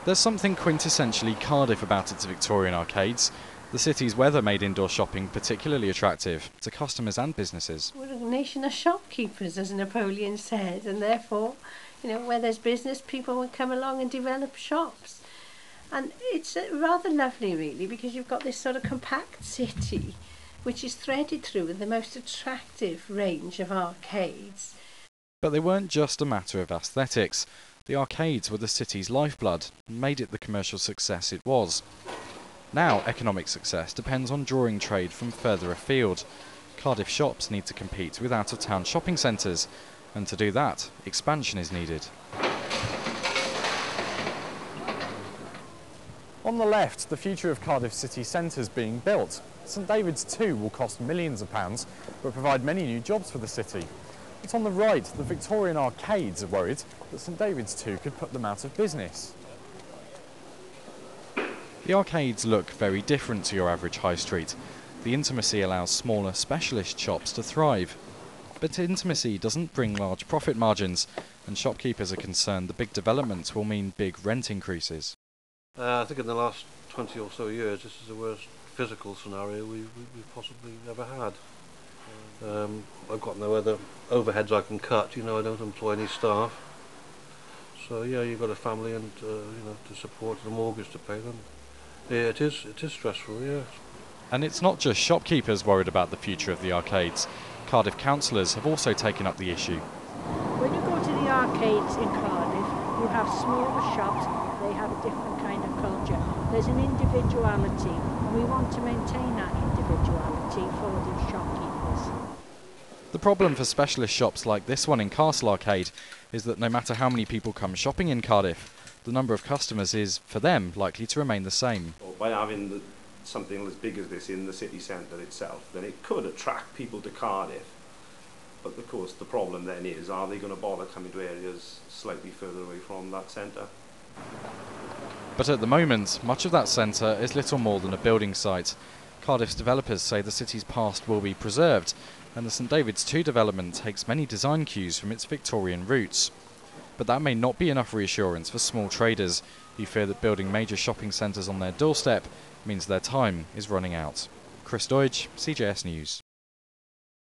There's something quintessentially Cardiff about its Victorian arcades. The city's weather made indoor shopping particularly attractive to customers and businesses. We're a nation of shopkeepers, as Napoleon said, and therefore, where there's business, people will come along and develop shops. And it's rather lovely, really, because you've got this sort of compact city, which is threaded through with the most attractive range of arcades. But they weren't just a matter of aesthetics. The arcades were the city's lifeblood and made it the commercial success it was. Now, economic success depends on drawing trade from further afield. Cardiff shops need to compete with out-of-town shopping centres, and to do that, expansion is needed. On the left, the future of Cardiff City Centre is being built. St David's 2 will cost millions of pounds, but provide many new jobs for the city. But on the right, the Victorian arcades are worried that St David's 2 could put them out of business. The arcades look very different to your average high street. The intimacy allows smaller specialist shops to thrive. But intimacy doesn't bring large profit margins, and shopkeepers are concerned the big developments will mean big rent increases. I think in the last 20 or so years, this is the worst physical scenario we've possibly ever had. I've got no other overheads I can cut, I don't employ any staff. So yeah, you've got a family and to support, the mortgage to pay them. Yeah, it is stressful, yeah. And it's not just shopkeepers worried about the future of the arcades. Cardiff councillors have also taken up the issue. When you go to the arcades in Cardiff, you have smaller shops, they have a different kind of culture. There's an individuality, and we want to maintain that individuality for the shopkeepers. The problem for specialist shops like this one in Castle Arcade is that no matter how many people come shopping in Cardiff, the number of customers is, for them, likely to remain the same. By having something as big as this in the city centre itself, then it could attract people to Cardiff. But of course the problem then is, are they going to bother coming to areas slightly further away from that centre? But at the moment, much of that centre is little more than a building site. Cardiff's developers say the city's past will be preserved, and the St David's 2 development takes many design cues from its Victorian roots. But that may not be enough reassurance for small traders who fear that building major shopping centres on their doorstep means their time is running out. Doidge, CJS News.